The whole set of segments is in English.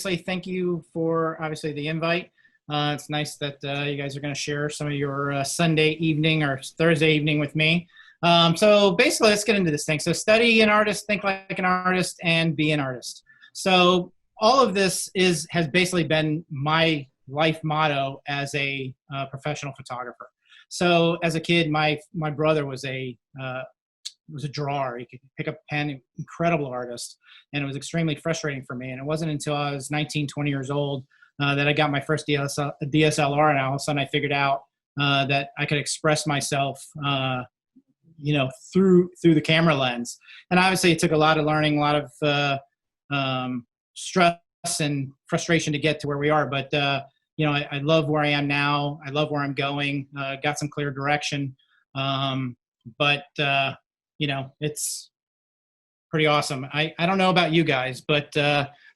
obviously, thank you for obviously the invite. It's nice that you guys are going to share some of your Sunday evening or Thursday evening with me. So basically, let's get into this thing. So study an artist, think like an artist, and be an artist. So all of this has basically been my life motto as a professional photographer. So as a kid, my brother was a drawer. He could pick up a pen, incredible artist, and it was extremely frustrating for me. And it wasn't until I was 19, 20 years old that I got my first DSLR, and all of a sudden I figured out that I could express myself, through the camera lens. And obviously, it took a lot of learning, a lot of stress and frustration to get to where we are. But I love where I am now. I love where I'm going. Got some clear direction. But it's pretty awesome. I don't know about you guys, but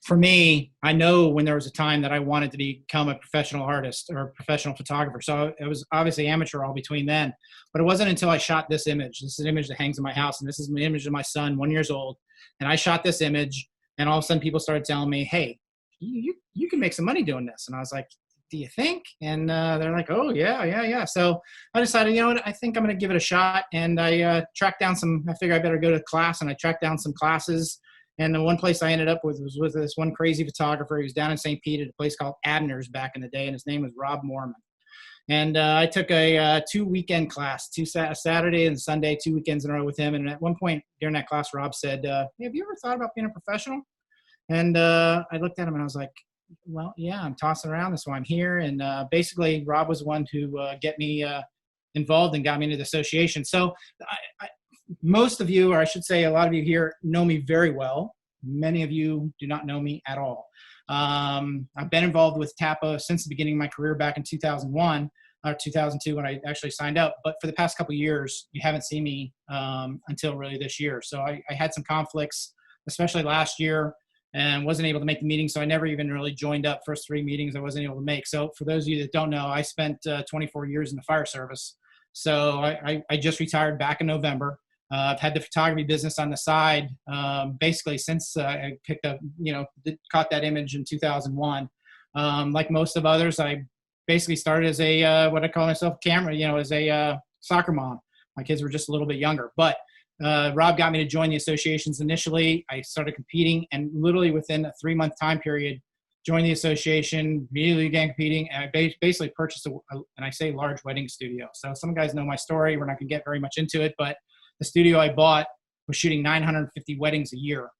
for me, I know when there was a time that I wanted to become a professional artist or a professional photographer. So it was obviously amateur all between then, but it wasn't until I shot this image. This is an image that hangs in my house, and this is an image of my son, 1 year old. And I shot this image, and all of a sudden people started telling me, hey, you can make some money doing this. And I was like, do you think? And they're like, oh, yeah. So I decided, you know what, I think I'm going to give it a shot. And I tracked down I figure I better go to class, and I tracked down some classes. And the one place I ended up with was with this one crazy photographer. He was down in St. Pete at a place called Abner's back in the day, and his name was Rob Mormon. And I took a 2-weekend class, Saturday and Sunday, 2 weekends in a row with him. And at one point during that class, Rob said, hey, have you ever thought about being a professional? And I looked at him and I was like, well, yeah, I'm tossing around. That's why I'm here. And basically, Rob was the one to get me involved and got me into the association. So most of you, or I should say a lot of you here, know me very well. Many of you do not know me at all. I've been involved with TAPA since the beginning of my career back in 2001 or 2002 when I actually signed up. But for the past couple of years, you haven't seen me until really this year. So I had some conflicts, especially last year, and wasn't able to make the meeting. So I never even really joined up. First 3 meetings I wasn't able to make. So for those of you that don't know, I spent 24 years in the fire service. So I just retired back in November. I've had the photography business on the side basically since I picked up, caught that image in 2001. Like most of others, I basically started as what I call myself as a soccer mom. My kids were just a little bit younger, but Rob got me to join the associations initially. I started competing, and literally within a 3-month time period, joined the association, immediately began competing, and I basically purchased and I say large wedding studio. So some guys know my story. We're not going to get very much into it, but the studio I bought was shooting 950 weddings a year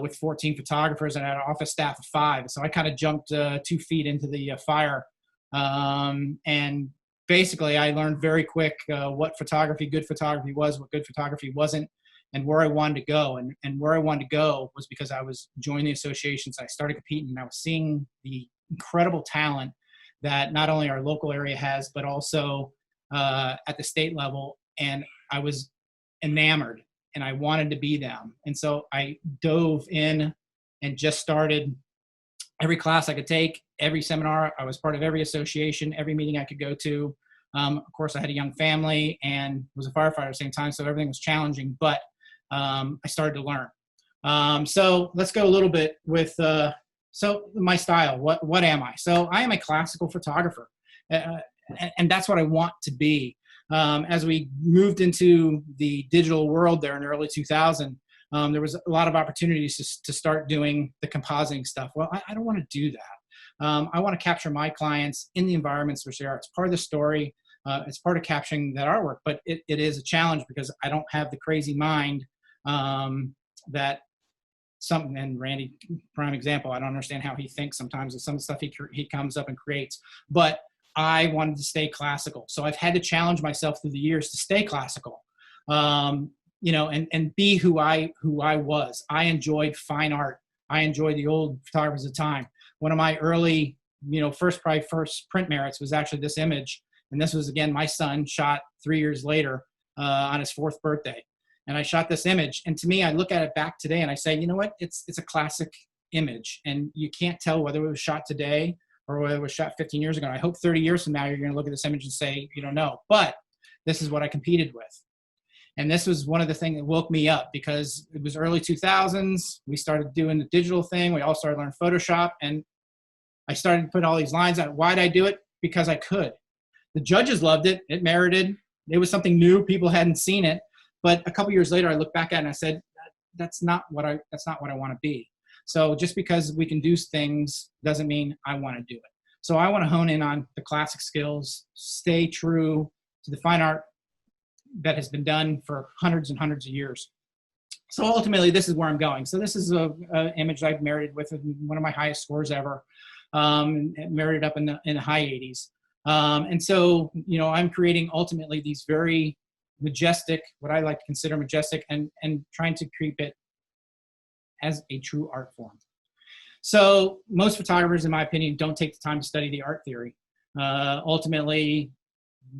with 14 photographers, and I had an office staff of 5. So I kind of jumped 2 feet into the fire. And basically, I learned very quick what good photography was, what good photography wasn't, and where I wanted to go. And where I wanted to go was because I was joining the associations. I started competing, and I was seeing the incredible talent that not only our local area has, but also at the state level. And I was enamored, and I wanted to be them. And so I dove in and just started every class I could take, every seminar. I was part of every association, every meeting I could go to. Of course, I had a young family and was a firefighter at the same time, so everything was challenging, but I started to learn. So let's go a little bit with my style. What am I? So I am a classical photographer, and that's what I want to be. As we moved into the digital world there in early 2000, there was a lot of opportunities to start doing the compositing stuff. Well, I don't want to do that. I want to capture my clients in the environments which they are. It's part of the story. It's part of capturing that artwork, but it is a challenge because I don't have the crazy mind that and Randy, prime example, I don't understand how he thinks sometimes of some stuff he comes up and creates, but I wanted to stay classical. So I've had to challenge myself through the years to stay classical, and be who I was. I enjoyed fine art. I enjoyed the old photographers of the time. One of my early, first print merits was actually this image. And this was, again, my son shot 3 years later on his 4th birthday. And I shot this image. And to me, I look at it back today and I say, you know what? It's a classic image. And you can't tell whether it was shot today or whether it was shot 15 years ago. I hope 30 years from now, you're going to look at this image and say, you don't know. But this is what I competed with. And this was one of the things that woke me up, because it was early 2000s. We started doing the digital thing. We all started learning Photoshop, and I started to put all these lines out. Why'd I do it? Because I could. The judges loved it. It merited. It was something new. People hadn't seen it. But a couple years later, I looked back at it and I said, that's not what I want to be. So just because we can do things doesn't mean I want to do it. So I want to hone in on the classic skills, stay true to the fine art that has been done for hundreds and hundreds of years. So ultimately, this is where I'm going. So this is a image I've merited with one of my highest scores ever, merited up in the high 80s. And so, I'm creating ultimately these very majestic, what I like to consider majestic, and trying to keep it as a true art form. So most photographers, in my opinion, don't take the time to study the art theory. Ultimately,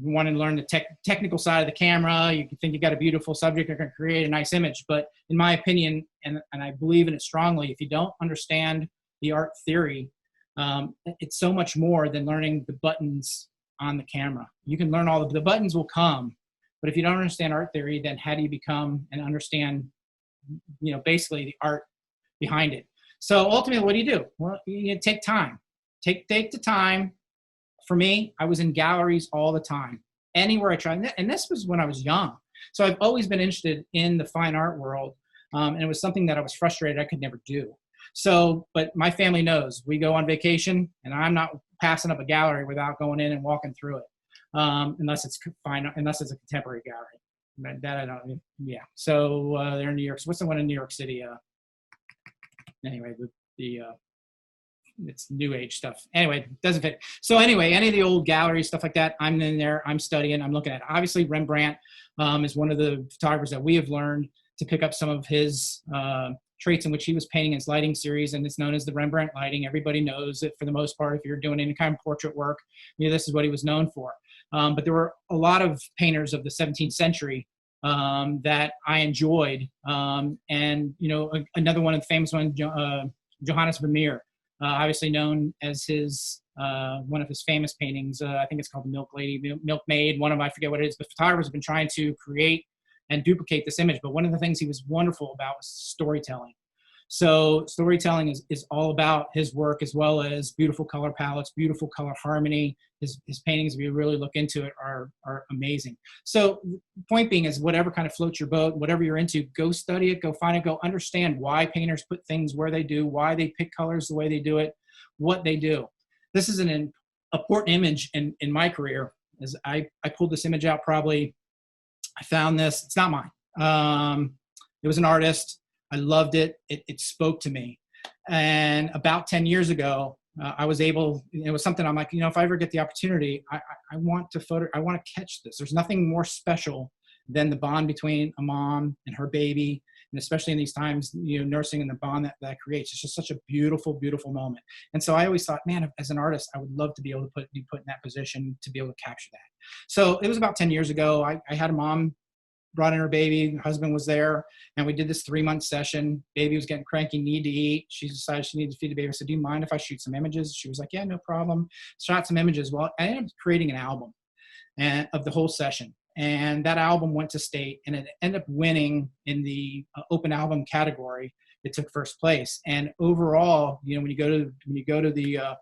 you want to learn the technical side of the camera. You think you got a beautiful subject, you're going to create a nice image. But in my opinion, and I believe in it strongly, if you don't understand the art theory, it's so much more than learning the buttons on the camera. You can learn all the buttons will come, but if you don't understand art theory, then how do you become and understand, basically the art behind it? So ultimately, what do? Well, you take time. Take the time. For me, I was in galleries all the time, anywhere I tried. And this was when I was young. So I've always been interested in the fine art world. And it was something that I was frustrated I could never do. So, but my family knows we go on vacation, and I'm not passing up a gallery without going in and walking through it, unless it's a contemporary gallery. That I don't. Yeah. So they're in New York. So what's the one in New York City? Anyway, it's new age stuff. Anyway, it doesn't fit. So anyway, any of the old galleries, stuff like that, I'm in there, I'm studying, I'm looking at. Obviously, Rembrandt is one of the photographers that we have learned to pick up some of his traits in which he was painting his lighting series, and it's known as the Rembrandt lighting. Everybody knows it for the most part. If you're doing any kind of portrait work, this is what he was known for. But there were a lot of painters of the 17th century that I enjoyed. And, another one of the famous ones, Johannes Vermeer, obviously known as his one of his famous paintings. I think it's called the Milk Lady, Milkmaid. One of them, I forget what it is, but photographers have been trying to create and duplicate this image. But one of the things he was wonderful about was storytelling. So storytelling is all about his work, as well as beautiful color palettes, beautiful color harmony. His paintings, if you really look into it, are amazing. So point being is, whatever kind of floats your boat, whatever you're into, go study it, go find it, go understand why painters put things where they do, why they pick colors the way they do it, what they do. This is an important image in my career. As I pulled this image out, I found this. It's not mine. It was an artist. I loved it. It spoke to me. And about 10 years ago, I was able, it was something I'm like, if I ever get the opportunity, I want to catch this. There's nothing more special than the bond between a mom and her baby. And especially in these times, nursing and the bond that creates. It's just such a beautiful, beautiful moment. And so I always thought, man, as an artist, I would love to be able to be put in that position to be able to capture that. So it was about 10 years ago. I had a mom brought in her baby, her husband was there, and we did this 3-month session. Baby was getting cranky, need to eat. She decided she needed to feed the baby. I said, do you mind if I shoot some images? She was like, yeah, no problem. Shot some images. Well, I ended up creating an album of the whole session. And that album went to state, and it ended up winning in the open album category. It took first place. And overall, when you go to the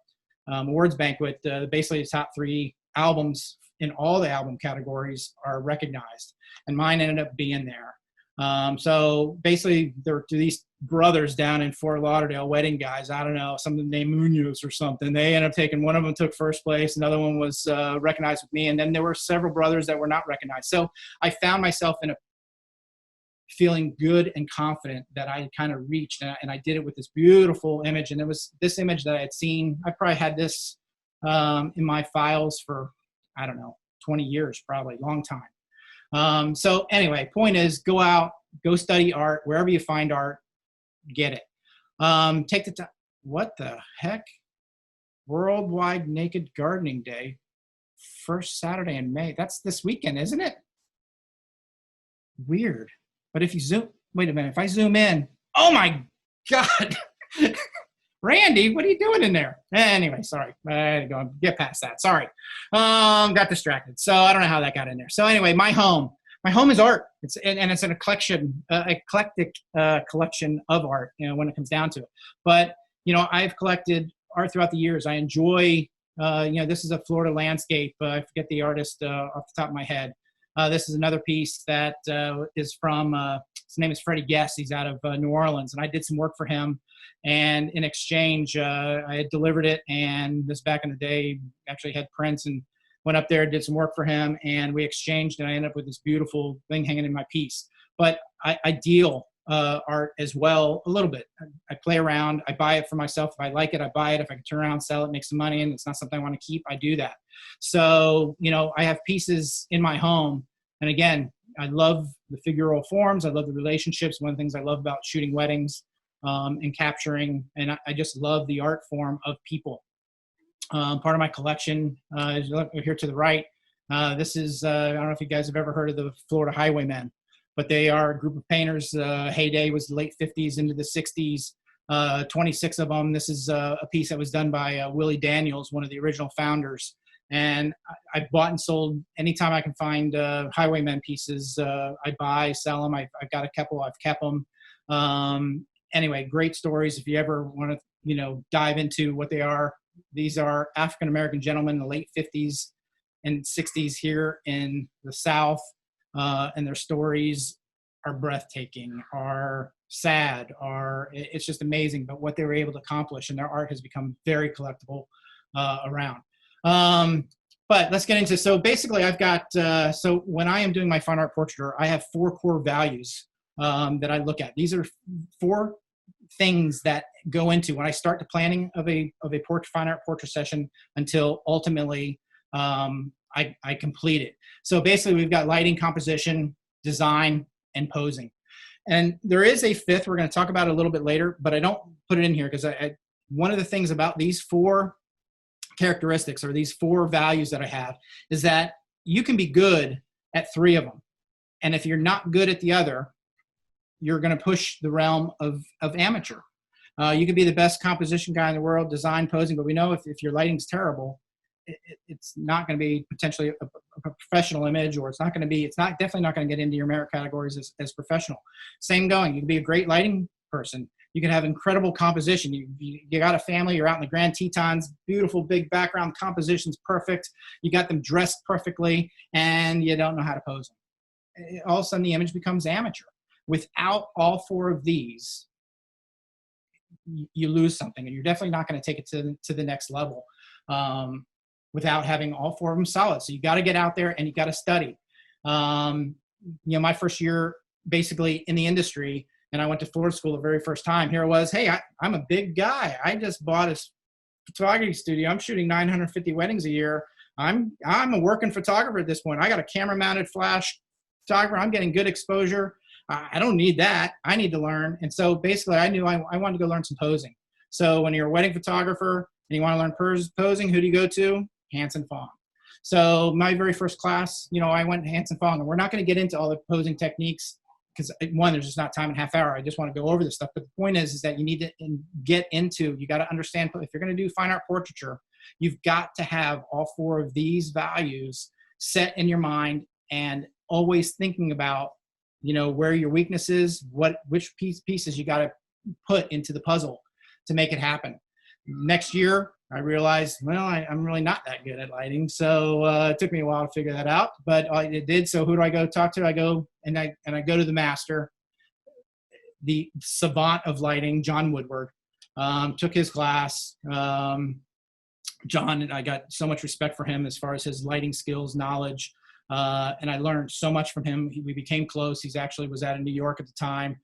awards banquet, basically the top 3 albums in all the album categories are recognized, and mine ended up being there. So basically, there were these brothers down in Fort Lauderdale, wedding guys. I don't know, something named Munoz or something. They ended up taking, one of them took first place, another one was recognized with me, and then there were several brothers that were not recognized. So I found myself in a feeling good and confident that I kind of reached, and I did it with this beautiful image. And it was this image that I had seen. I probably had this in my files for, I don't know, 20 years, probably, long time. So anyway, point is, go out, go study art, wherever you find art, get it. Take the time. What the heck? Worldwide Naked Gardening Day, first Saturday in May. That's this weekend, isn't it? Weird. But if you zoom, wait a minute, if I zoom in, oh my God. Randy, what are you doing in there? Anyway, sorry. Get past that. Sorry. Got distracted. So I don't know how that got in there. So anyway, my home. my home is art. And it's an eclectic collection of art, when it comes down to it. But, I've collected art throughout the years. I enjoy, this is a Florida landscape. I forget the artist off the top of my head. This is another piece that is from, his name is Freddie Guest. He's out of New Orleans, and I did some work for him. And in exchange, I had delivered it, and this back in the day, actually had prints, and went up there, did some work for him, and we exchanged, and I ended up with this beautiful thing hanging in my piece. But I deal art as well a little bit. I play around. I buy it for myself. If I like it, I buy it. If I can turn around, sell it, make some money, and it's not something I want to keep, I do that. So, I have pieces in my home. And again, I love the figural forms. I love the relationships. One of the things I love about shooting weddings and capturing, and I just love the art form of people. Part of my collection is here to the right. This is, I don't know if you guys have ever heard of the Florida Highwaymen, but they are a group of painters. Heyday was the late 50s into the 60s, 26 of them. This is a piece that was done by Willie Daniels, one of the original founders. And I've bought and sold anytime I can find Highwaymen pieces. I buy, sell them. I've got a couple. I've kept them. Anyway, great stories. If you ever want to, dive into what they are, these are African-American gentlemen in the late 50s and 60s here in the South. And their stories are breathtaking, are sad, it's just amazing. But what they were able to accomplish, and their art has become very collectible around. But let's get into, so basically I've got, so when I am doing my fine art portraiture, I have 4 core values that I look at. These are 4 things that go into when I start the planning of a fine art portrait session until ultimately I complete it. So basically we've got lighting, composition, design, and posing. And there is a 5th we're going to talk about a little bit later, but I don't put it in here because one of the things about these 4 characteristics, or these 4 values that I have, is that you can be good at 3 of them. And if you're not good at the other, you're going to push the realm of amateur. You could be the best composition guy in the world, design, posing, but we know if your lighting's terrible, it's not going to be potentially a professional image, or it's definitely not going to get into your merit categories as professional. Same going, you can be a great lighting person. You can have incredible composition. You got a family, you're out in the Grand Tetons, beautiful big background, composition's perfect. You got them dressed perfectly, and you don't know how to pose them. All of a sudden the image becomes amateur. Without all 4 of these, you lose something, and you're definitely not going to take it to the next level without having all 4 of them solid. So you got to get out there and you got to study. My first year basically in the industry, and I went to Florida school the very first time. Here it was, hey, I'm a big guy. I just bought a photography studio. I'm shooting 950 weddings a year. I'm a working photographer at this point. I got a camera-mounted flash photographer. I'm getting good exposure. I don't need that. I need to learn. And so basically I knew I wanted to go learn some posing. So when you're a wedding photographer and you want to learn posing, who do you go to? Hanson Fong. So my very first class, I went to Hanson Fong, and we're not going to get into all the posing techniques because, one, there's just not time in half hour. I just want to go over this stuff. But the point is that you need to you got to understand, if you're going to do fine art portraiture, you've got to have all 4 of these values set in your mind, and always thinking about, where your weakness is, which pieces you got to put into the puzzle to make it happen. Next year, I realized, I'm really not that good at lighting. So it took me a while to figure that out, but I did. So who do I go talk to? I go to the master, the savant of lighting, John Woodward. Took his class. John, and I got so much respect for him as far as his lighting skills, knowledge. And I learned so much from him. We became close. He's actually was out in New York at the time.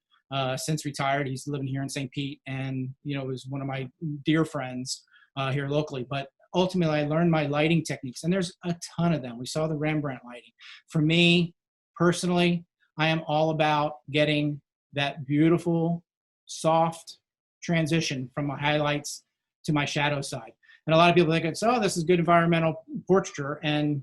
Since retired, he's living here in St. Pete, and was one of my dear friends here locally. But ultimately, I learned my lighting techniques, and there's a ton of them. We saw the Rembrandt lighting. For me, personally, I am all about getting that beautiful, soft transition from my highlights to my shadow side. And a lot of people think, this is good environmental portraiture and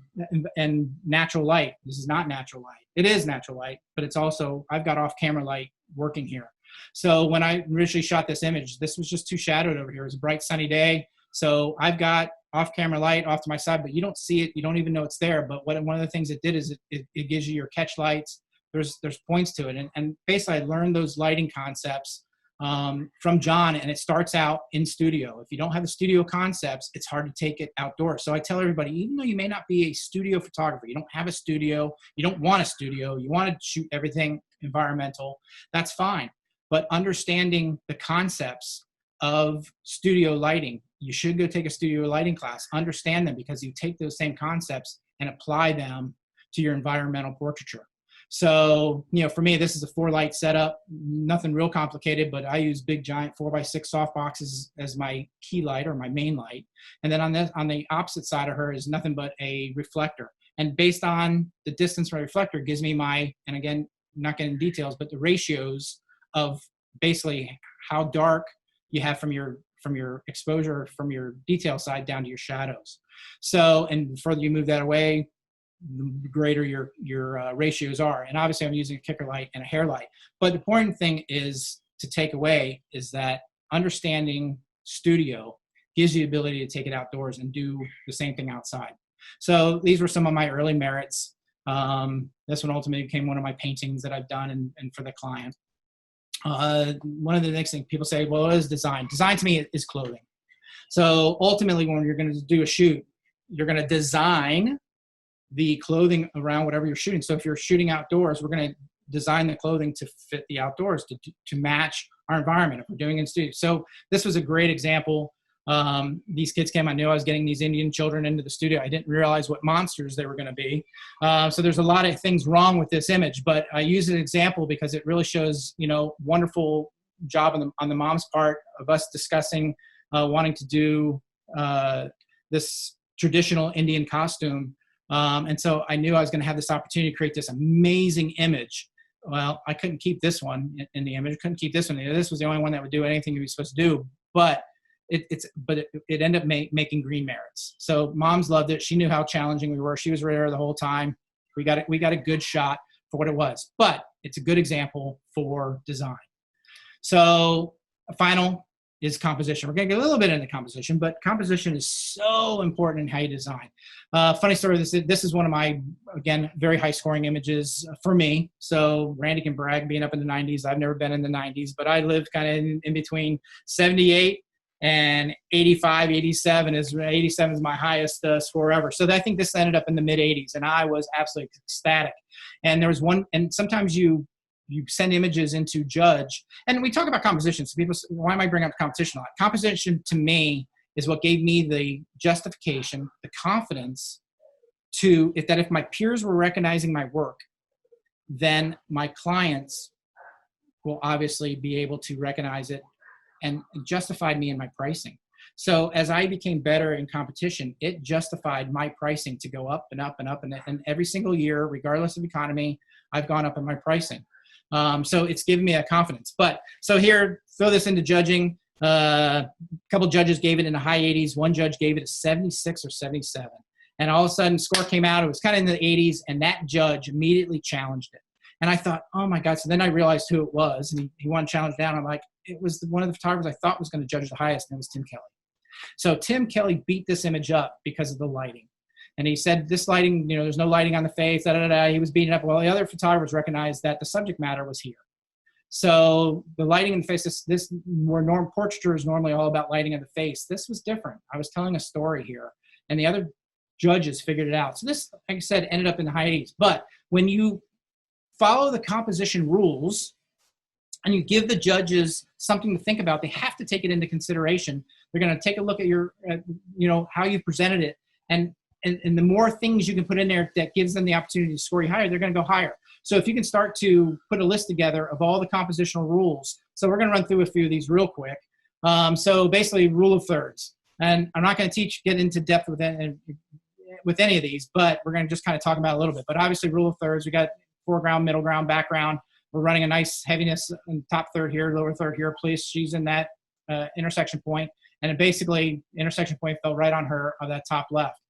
natural light. This is not natural light. It is natural light, but it's also, I've got off-camera light working here. So when I originally shot this image, this was just too shadowed over here. It was a bright sunny day. So I've got off-camera light off to my side, but you don't see it. You don't even know it's there. But one of the things it did is it gives you your catch lights. There's points to it. And basically I learned those lighting concepts from John, and it starts out in studio. If you don't have the studio concepts, it's hard to take it outdoors. So I tell everybody, even though you may not be a studio photographer, you don't have a studio, you don't want a studio, you want to shoot everything environmental, that's fine. But understanding the concepts of studio lighting, you should go take a studio lighting class, understand them, because you take those same concepts and apply them to your environmental portraiture. So, for me, this is a 4-light setup, nothing real complicated, but I use big giant 4x6 soft boxes as my key light or my main light. And then on the opposite side of her is nothing but a reflector. And based on the distance from my reflector gives me and again, not getting into details, but the ratios of basically how dark you have from your exposure, from your detail side down to your shadows. So, and the further you move that away, the greater your ratios are. And obviously I'm using a kicker light and a hair light. But the important thing is to take away is that understanding studio gives you the ability to take it outdoors and do the same thing outside. So these were some of my early merits. This one ultimately became one of my paintings that I've done and for the client. One of the next things people say, well, what is design? Design to me is clothing. So ultimately when you're going to do a shoot, you're going to design the clothing around whatever you're shooting. So if you're shooting outdoors, we're going to design the clothing to fit the outdoors, to match our environment if we're doing it in studio. So this was a great example. These kids came, I knew I was getting these Indian children into the studio. I didn't realize what monsters they were going to be. So there's a lot of things wrong with this image, but I use an example because it really shows, wonderful job on the mom's part of us discussing wanting to do this traditional Indian costume. And so I knew I was going to have this opportunity to create this amazing image. Well, I couldn't keep this one in the image. Couldn't keep this one. This was the only one that would do anything you were supposed to do. But it ended up making green merits. So moms loved it. She knew how challenging we were. She was there the whole time. We got a good shot for what it was. But it's a good example for design. So a final is composition. We're going to get a little bit into composition, but composition is so important in how you design. Funny story, this is one of my, again, very high scoring images for me. So Randy can brag being up in the 90s. I've never been in the 90s, but I lived kind of in between 78 and 85, 87 is my highest score ever. So I think this ended up in the mid 80s and I was absolutely ecstatic. And there was one, and sometimes you send images into judge. And we talk about composition. So people say, why am I bringing up competition a lot? Composition to me is what gave me the justification, the confidence that if my peers were recognizing my work, then my clients will obviously be able to recognize it and justified me in my pricing. So as I became better in competition, it justified my pricing to go up and up and up. And every single year, regardless of economy, I've gone up in my pricing. So it's given me that confidence. But so here, throw this into judging. A couple judges gave it in the high 80s. One judge gave it a 76 or 77. And all of a sudden, score came out. It was kind of in the 80s, and that judge immediately challenged it. And I thought, oh my God. So then I realized who it was, and he wanted to challenge down. I'm like, it was one of the photographers I thought was going to judge the highest, and it was Tim Kelly. So Tim Kelly beat this image up because of the lighting. And he said, this lighting, there's no lighting on the face, da, da, da. He was beating up. Well, the other photographers recognized that the subject matter was here. So the lighting in the face, this where portraiture is normally all about lighting of the face. This was different. I was telling a story here. And the other judges figured it out. So this, like I said, ended up in the high 80s. But when you follow the composition rules and you give the judges something to think about, they have to take it into consideration. They're going to take a look at your, how you presented it. And the more things you can put in there that gives them the opportunity to score you higher, they're going to go higher. So if you can start to put a list together of all the compositional rules. So we're going to run through a few of these real quick. So basically rule of thirds. And I'm not going to get into depth with any of these, but we're going to just kind of talk about it a little bit. But obviously rule of thirds, we got foreground, middle ground, background. We're running a nice heaviness in top third here, lower third here. Please, she's in that intersection point. And it basically, intersection point fell right on her on that top left.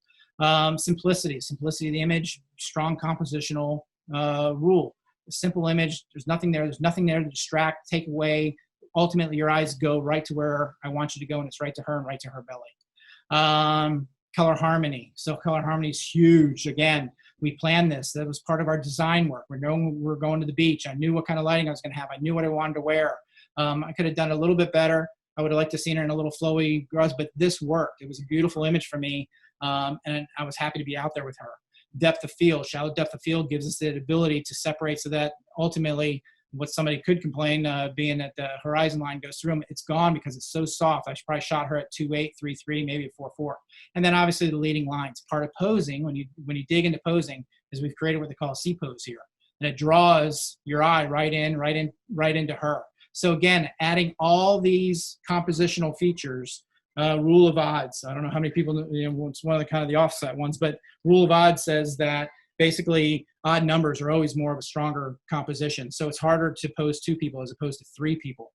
Simplicity of the image, strong compositional rule. A simple image, there's nothing there to distract, take away. Ultimately, your eyes go right to where I want you to go, and it's right to her and right to her belly. Color harmony. So color harmony is huge. Again, we planned this. That was part of our design work. We were going to the beach. I knew what kind of lighting I was going to have. I knew what I wanted to wear. I could have done a little bit better. I would have liked to seen her in a little flowy garage, but this worked. It was a beautiful image for me, and I was happy to be out there with her. Depth of field, shallow depth of field gives us the ability to separate so that ultimately what somebody could complain, being that the horizon line goes through them, it's gone because it's so soft. I probably shot her at 2.8, 3.3, maybe 4.4. And then obviously the leading lines. Part of posing, when you dig into posing, is we've created what they call a C pose here. And it draws your eye right into her. So again, adding all these compositional features, rule of odds. I don't know how many people, it's one of the kind of the offset ones, but rule of odds says that basically odd numbers are always more of a stronger composition. So it's harder to pose 2 people as opposed to 3 people.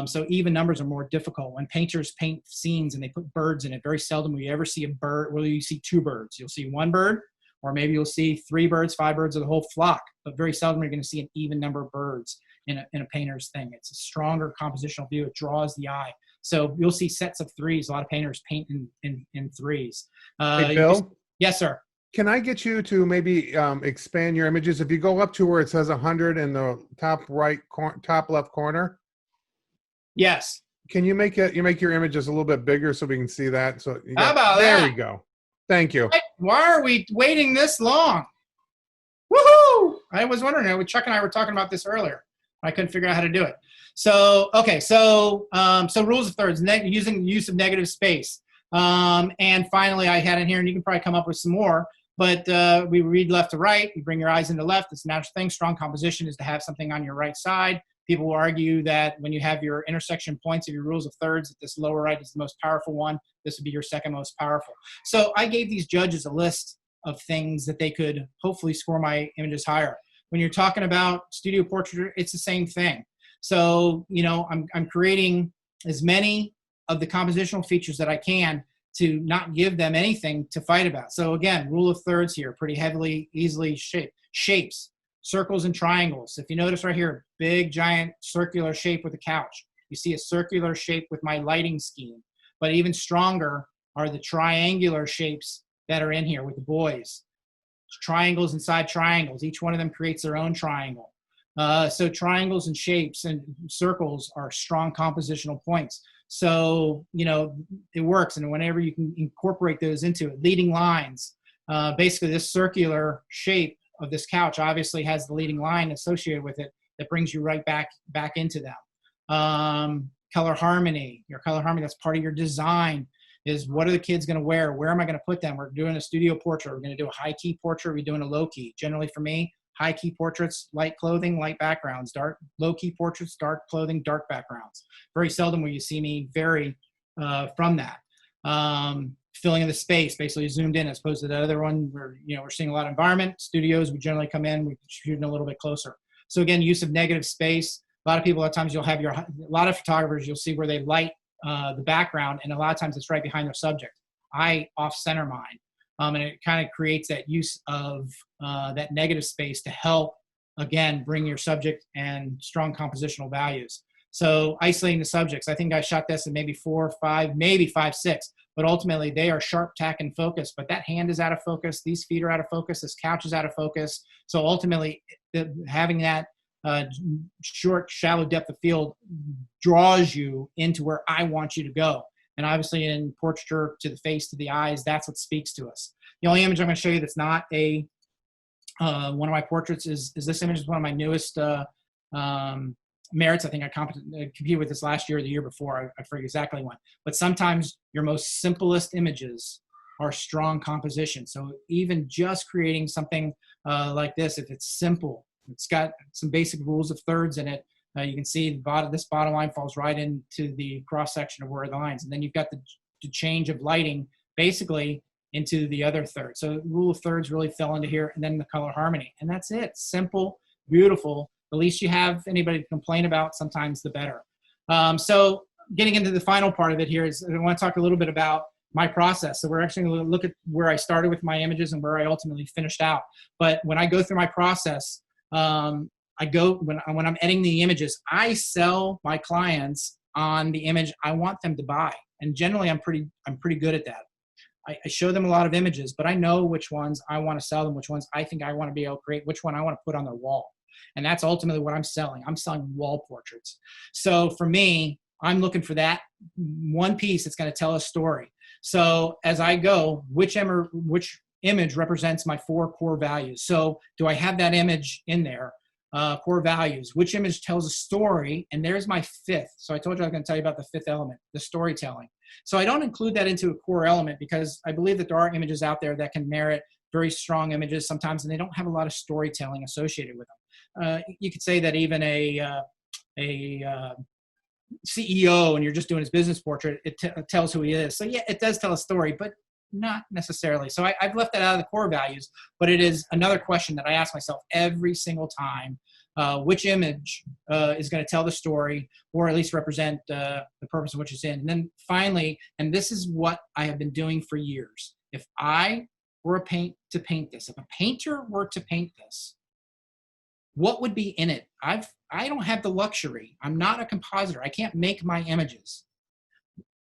So even numbers are more difficult. When painters paint scenes and they put birds in it, very seldom will you ever see a bird, well, you see 2 birds. You'll see 1 bird, or maybe you'll see 3 birds, 5 birds, or the whole flock, but very seldom you're going to see an even number of birds in a painter's thing. It's a stronger compositional view. It draws the eye. So you'll see sets of 3s. A lot of painters paint in 3s. Hey, Bill? Yes, sir. Can I get you to maybe expand your images? If you go up to where it says 100 in the top left corner. Yes. Can you make your images a little bit bigger so we can see that? So how about there that? we go. Thank you. Why are we waiting this long? Woohoo! I was wondering. Chuck and I were talking about this earlier. I couldn't figure out how to do it. So okay. So rules of thirds, using use of negative space. And finally, I had in here, and you can probably come up with some more, but we read left to right. You bring your eyes into left. It's a natural thing. Strong composition is to have something on your right side. People will argue that when you have your intersection points of your rules of thirds, that this lower right is the most powerful one. This would be your second most powerful. So I gave these judges a list of things that they could hopefully score my images higher. When you're talking about studio portraiture, it's the same thing. So, I'm creating as many of the compositional features that I can to not give them anything to fight about. So again, rule of thirds here, pretty heavily, easily shaped. Shapes, circles and triangles. If you notice right here, big, giant circular shape with a couch. You see a circular shape with my lighting scheme. But even stronger are the triangular shapes that are in here with the boys. Triangles inside triangles. Each one of them creates their own triangle. So triangles and shapes and circles are strong compositional points. So, it works. And whenever you can incorporate those into it, leading lines, basically this circular shape of this couch obviously has the leading line associated with it that brings you right back into them. Color harmony, your color harmony, that's part of your design, is what are the kids going to wear? Where am I going to put them? We're doing a studio portrait. We're going to do a high key portrait. We're doing a low key. Generally for me, high key portraits, light clothing, light backgrounds. Low key portraits, dark clothing, dark backgrounds. Very seldom will you see me vary from that. Filling in the space, basically zoomed in, as opposed to the other one where we're seeing a lot of environment. Studios, we generally come in, we're shooting a little bit closer. So again, use of negative space. A lot of people, at times, a lot of photographers, you'll see where they light the background, and a lot of times it's right behind their subject. I off-center mine. And it kind of creates that use of that negative space to help, again, bring your subject and strong compositional values. So isolating the subjects, I think I shot this at maybe 4, 5, maybe 5, 6, but ultimately they are sharp, tack, and focus. But that hand is out of focus. These feet are out of focus. This couch is out of focus. So ultimately, having that short, shallow depth of field draws you into where I want you to go. And obviously in portraiture, to the face, to the eyes, that's what speaks to us. The only image I'm going to show you that's not one of my portraits is this image. Is one of my newest merits. I think I competed with this last year or the year before. I forget exactly when. But sometimes your most simplest images are strong composition. So even just creating something like this, if it's simple, it's got some basic rules of thirds in it. You can see this bottom line falls right into the cross section of where the lines, and then you've got the change of lighting basically into the other third. So rule of thirds really fell into here, and then the color harmony, and that's it. Simple, beautiful. The least you have anybody to complain about, sometimes the better. So getting into the final part of it here is I want to talk a little bit about my process. So we're actually going to look at where I started with my images and where I ultimately finished out. But when I go through my process, when I'm editing the images, I sell my clients on the image I want them to buy. And generally I'm pretty good at that. I show them a lot of images, but I know which ones I want to sell them, which ones I think I want to be able to create, which one I want to put on their wall. And that's ultimately what I'm selling. I'm selling wall portraits. So for me, I'm looking for that one piece that's going to tell a story. So as I go, which image represents my 4 core values? So do I have that image in there? Core values. Which image tells a story? And there's my 5th. So I told you I was going to tell you about the 5th element, the storytelling. So I don't include that into a core element because I believe that there are images out there that can merit very strong images sometimes, and they don't have a lot of storytelling associated with them. You could say that even a CEO, and you're just doing his business portrait, it tells who he is. So yeah, it does tell a story, but not necessarily. So I've left that out of the core values, but it is another question that I ask myself every single time. Which image is going to tell the story, or at least represent the purpose of which it's in? And then finally, and this is what I have been doing for years, if I were if a painter were to paint this, what would be in it? I don't have the luxury. I'm not a compositor. I can't make my images.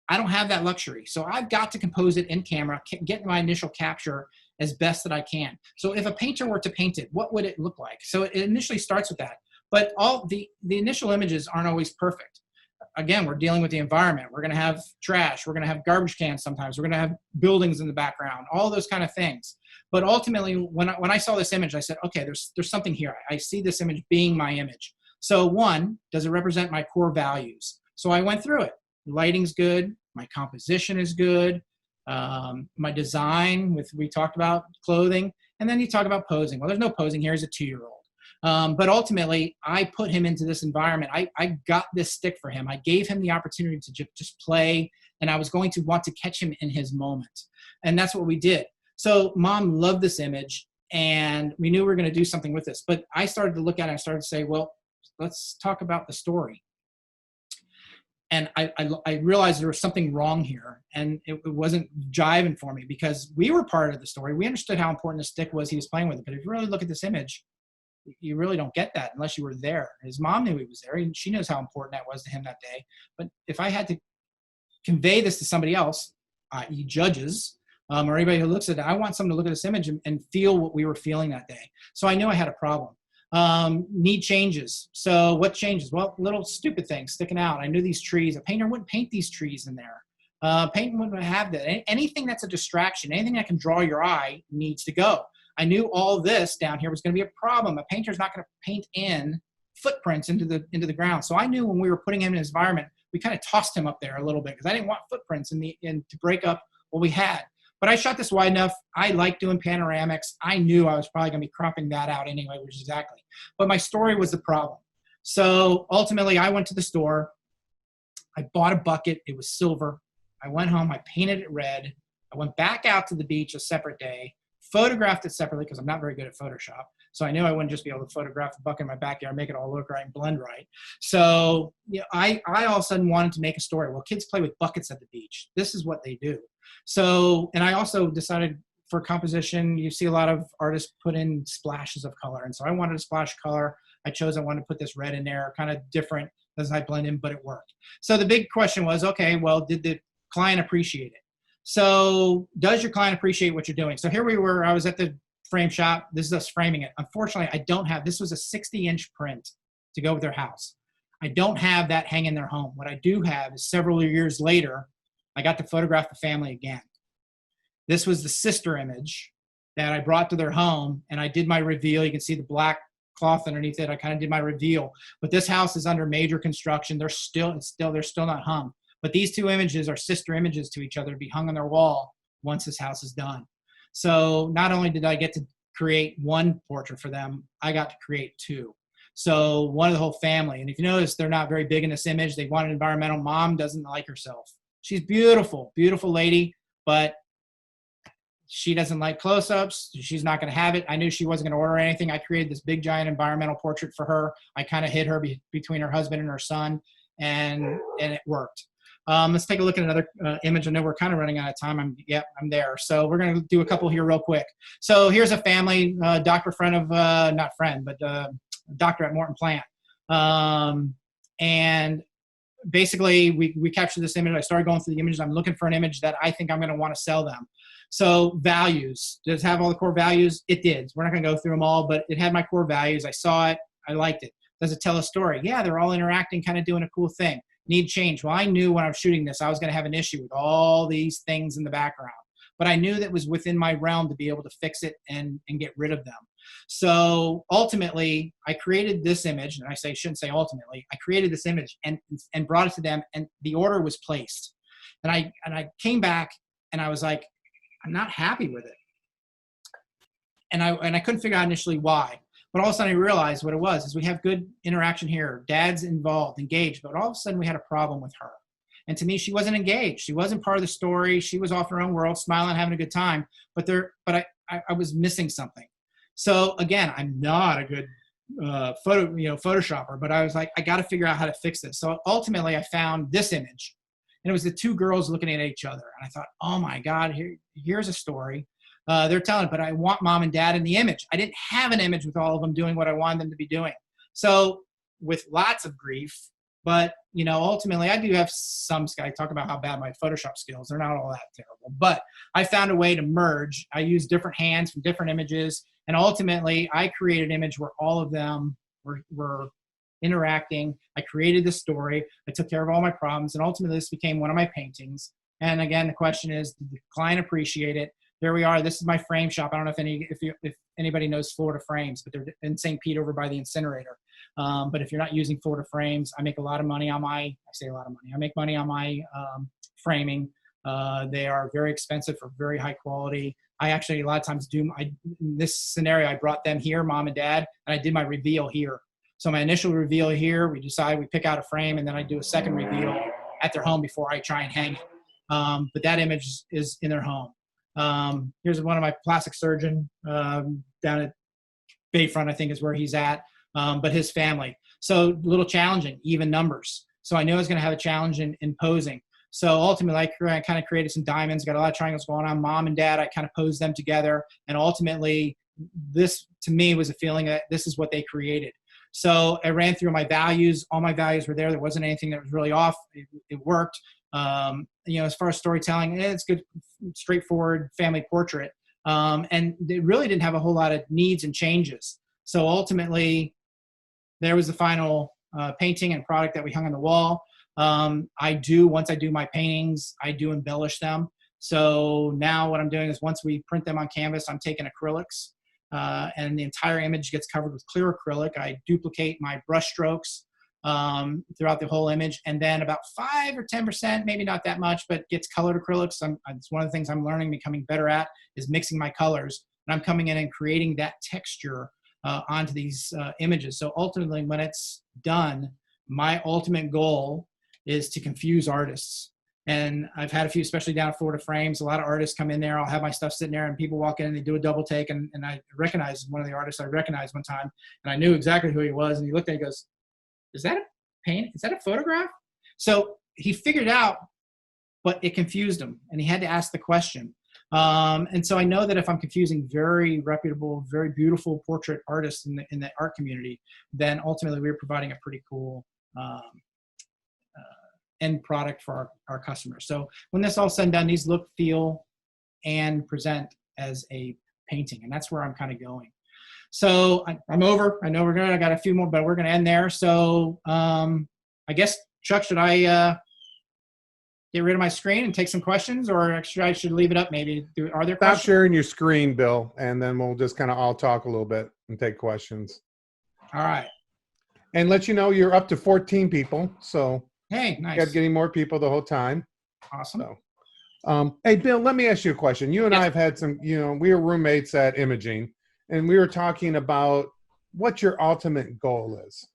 I don't have that luxury. So I've got to compose it in camera, get my initial capture as best that I can. So if a painter were to paint it, what would it look like? So it initially starts with that. But all the initial images aren't always perfect. Again, we're dealing with the environment. We're going to have trash. We're going to have garbage cans sometimes. We're going to have buildings in the background, all those kind of things. But ultimately, when I saw this image, I said, okay, there's something here. I see this image being my image. So one, does it represent my core values? So I went through it. Lighting's good. My composition is good. My design, we talked about clothing, and then you talk about posing. Well, there's no posing here. He's a 2-year-old. But ultimately, I put him into this environment. I got this stick for him. I gave him the opportunity to just play, and I was going to want to catch him in his moment. And that's what we did. So Mom loved this image, and we knew we were going to do something with this. But I started to look at it and I started to say, well, let's talk about the story. And I realized there was something wrong here, and it wasn't jiving for me because we were part of the story. We understood how important the stick was he was playing with it. But if you really look at this image, you really don't get that unless you were there. His mom knew he was there, and she knows how important that was to him that day. But if I had to convey this to somebody else, i.e. judges, or anybody who looks at it, I want someone to look at this image and feel what we were feeling that day. So I knew I had a problem. Need changes. So what changes? Well, little stupid things sticking out. I knew these trees. A painter wouldn't paint these trees in there. Painting wouldn't have that. Anything that's a distraction, anything that can draw your eye needs to go. I knew all this down here was going to be a problem. A painter's not going to paint in footprints into the ground. So I knew when we were putting him in his environment, we kind of tossed him up there a little bit because I didn't want footprints to break up what we had. But I shot this wide enough. I like doing panoramics. I knew I was probably going to be cropping that out anyway, which is exactly. But my story was the problem. So ultimately, I went to the store. I bought a bucket. It was silver. I went home. I painted it red. I went back out to the beach a separate day, photographed it separately because I'm not very good at Photoshop. So I knew I wouldn't just be able to photograph the bucket in my backyard, make it all look right and blend right. So I all of a sudden wanted to make a story. Well, kids play with buckets at the beach. This is what they do. So, and I also decided for composition, you see a lot of artists put in splashes of color. And so I wanted a splash of color. I wanted to put this red in there, kind of different as I blend in, but it worked. So the big question was, okay, well, did the client appreciate it? So does your client appreciate what you're doing? So here we were, I was at the frame shop. This is us framing it. Unfortunately, I don't have, this was a 60-inch print to go with their house. I don't have that hang in their home. What I do have is several years later, I got to photograph the family again. This was the sister image that I brought to their home, and I did my reveal. You can see the black cloth underneath it. I kind of did my reveal. But this house is under major construction. They're still not hung. But these two images are sister images to each other to be hung on their wall once this house is done. So not only did I get to create one portrait for them, I got to create two. So one of the whole family. And if you notice, they're not very big in this image. They want an environmental. Mom doesn't like herself. She's beautiful, beautiful lady, but she doesn't like close-ups. She's not going to have it. I knew she wasn't going to order anything. I created this big, giant environmental portrait for her. I kind of hid her between her husband and her son, and it worked. Let's take a look at another image. I know we're kind of running out of time. I'm there. So we're going to do a couple here real quick. So here's a family, doctor at Morton Plant. And basically we captured this image. I started going through the images. I'm looking for an image that I think I'm going to want to sell them. So values, does it have all the core values? It did. We're not going to go through them all, but it had my core values. I saw it. I liked it. Does it tell a story? Yeah, they're all interacting, kind of doing a cool thing. Need change. Well, I knew when I was shooting this, I was going to have an issue with all these things in the background, but I knew that it was within my realm to be able to fix it and get rid of them. So ultimately, I created this image, and shouldn't say ultimately, I created this image and brought it to them, and the order was placed. And I came back and I was like, I'm not happy with it. And I couldn't figure out initially why. But all of a sudden I realized what it was is we have good interaction here. Dad's involved, engaged, but all of a sudden we had a problem with her. And to me, she wasn't engaged. She wasn't part of the story. She was off in her own world, smiling, having a good time. But I was missing something. So again, I'm not a good Photoshopper, but I was like, I got to figure out how to fix this. So ultimately I found this image, and it was the two girls looking at each other. And I thought, oh my God, here's a story. They're telling, but I want mom and dad in the image. I didn't have an image with all of them doing what I wanted them to be doing. So with lots of grief, but ultimately I do have some, I talk about how bad my Photoshop skills, they're not all that terrible, but I found a way to merge. I used different hands from different images. And ultimately I created an image where all of them were interacting. I created the story. I took care of all my problems. And ultimately this became one of my paintings. And again, the question is, did the client appreciate it? There we are. This is my frame shop. I don't know if anybody knows Florida Frames, but they're in St. Pete over by the incinerator. But if you're not using Florida Frames, I make a lot of money on I make money on my framing. They are very expensive for very high quality. I actually a lot of times in this scenario, I brought them here, mom and dad, and I did my reveal here. So my initial reveal here, we pick out a frame, and then I do a second reveal at their home before I try and hang it. But that image is in their home. Here's one of my plastic surgeon down at Bayfront, I think is where he's at, but his family. So a little challenging, even numbers. So I knew I was going to have a challenge in posing. So ultimately, I kind of created some diamonds, got a lot of triangles going on. Mom and dad, I kind of posed them together. And ultimately, this to me was a feeling that this is what they created. So I ran through my values. All my values were there. There wasn't anything that was really off. It worked. As far as storytelling, it's good, straightforward family portrait. And it really didn't have a whole lot of needs and changes. So ultimately, there was the final painting and product that we hung on the wall. Once I do my paintings, I do embellish them. So now what I'm doing is once we print them on canvas, I'm taking acrylics, and the entire image gets covered with clear acrylic. I duplicate my brush strokes throughout the whole image, and then about 5 or 10%, maybe not that much, but gets colored acrylics. It's one of the things I'm learning, becoming better at, is mixing my colors. And I'm coming in and creating that texture onto these images. So ultimately, when it's done, my ultimate goal is to confuse artists. And I've had a few, especially down at Florida Frames, a lot of artists come in there. I'll have my stuff sitting there and people walk in and they do a double take. And I recognize one of the artists I recognized one time, and I knew exactly who he was. And he looked at it and goes, is that a paint? Is that a photograph? So he figured it out, but it confused him and he had to ask the question. And so I know that if I'm confusing very reputable, very beautiful portrait artists in the art community, then ultimately we're providing a pretty cool end product for our customers. So when this all said and done, these look, feel, and present as a painting. And that's where I'm kind of going. So I'm over. I know I got a few more, but we're going to end there. So I guess, Chuck, should I get rid of my screen and take some questions, or I should leave it up maybe? Are there questions? Stop sharing your screen, Bill, and then we'll just kind of all talk a little bit and take questions. All right. And let you know you're up to 14 people. So hey, nice. You got getting more people the whole time. Awesome. So, hey, Bill, let me ask you a question. You and I have had some, we were roommates at Imaging, and we were talking about what your ultimate goal is.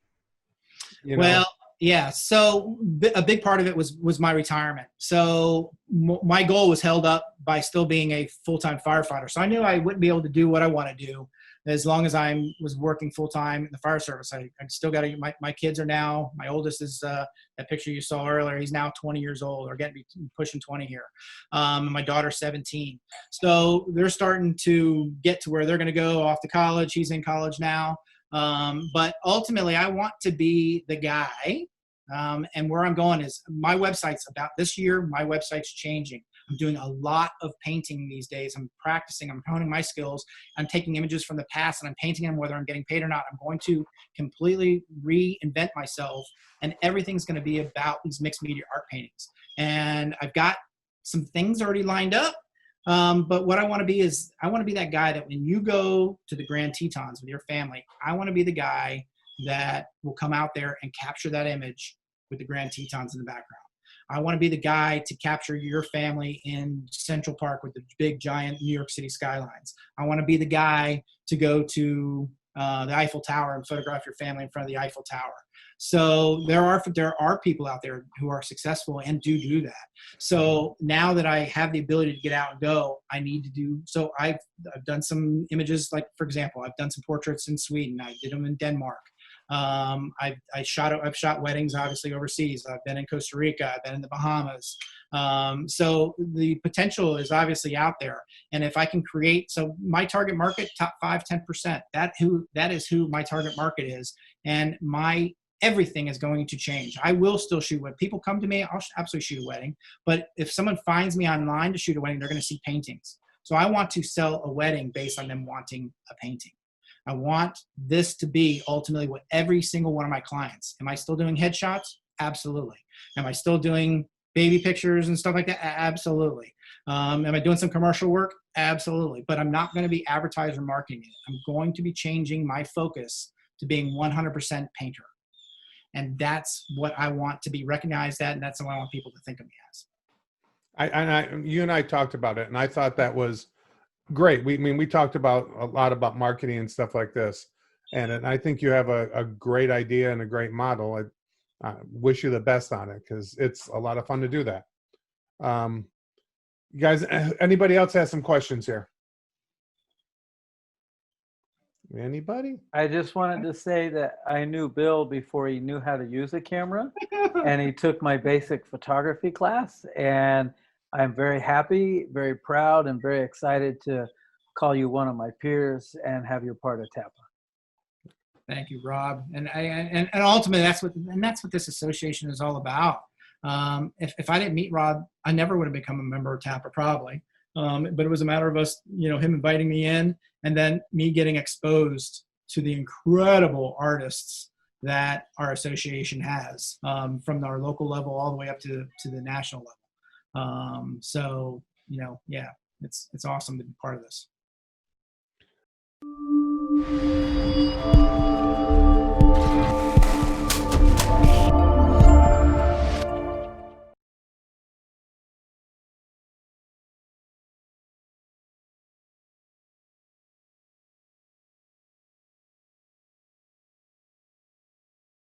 Well, yeah. So a big part of it was my retirement. So my goal was held up by still being a full-time firefighter. So I knew I wouldn't be able to do what I want to do as long as I was working full-time in the fire service. I still got to, my kids are now, my oldest is that picture you saw earlier. He's now 20 years old, or getting pushing 20 here. My daughter's 17. So they're starting to get to where they're going to go off to college. He's in college now. But ultimately I want to be the guy And where I'm going is my website's about this year. My website's changing. I'm doing a lot of painting these days. I'm practicing. I'm honing my skills. I'm taking images from the past and I'm painting them whether I'm getting paid or not. I'm going to completely reinvent myself, and everything's going to be about these mixed media art paintings. And I've got some things already lined up. But what I want to be is I want to be that guy that when you go to the Grand Tetons with your family, I want to be the guy that will come out there and capture that image with the Grand Tetons in the background. I want to be the guy to capture your family in Central Park with the big giant New York City skylines. I want to be the guy to go to the Eiffel Tower and photograph your family in front of the Eiffel Tower. So there are people out there who are successful and do that. So now that I have the ability to get out and go, I need to do so. I've done some images, like for example, I've done some portraits in Sweden. I did them in Denmark. I've shot weddings obviously overseas. I've been in Costa Rica. I've been in the Bahamas. So the potential is obviously out there. And if I can create, so my target market, top 5, 10%, that is who my target market is. And everything is going to change. I will still shoot. When people come to me, I'll absolutely shoot a wedding. But if someone finds me online to shoot a wedding, they're going to see paintings. So I want to sell a wedding based on them wanting a painting. I want this to be ultimately what every single one of my clients. Am I still doing headshots? Absolutely. Am I still doing baby pictures and stuff like that? Absolutely. Am I doing some commercial work? Absolutely. But I'm not going to be advertiser marketing it. I'm going to be changing my focus to being 100% painter. And that's what I want to be recognized at, and that's what I want people to think of me as. You and I talked about it, and I thought that was great. We talked about a lot about marketing and stuff like this, and I think you have a great idea and a great model. I wish you the best on it because it's a lot of fun to do that. You guys, anybody else has some questions here? Anybody? I just wanted to say that I knew Bill before he knew how to use a camera, and he took my basic photography class, and I'm very happy, very proud, and very excited to call you one of my peers and have you part of TAPA. Thank you, Rob. And ultimately, that's what this association is all about. If I didn't meet Rob, I never would have become a member of TAPA probably. But it was a matter of us, him inviting me in, and then me getting exposed to the incredible artists that our association has, from our local level all the way up to the national level. So, yeah, it's awesome to be part of this.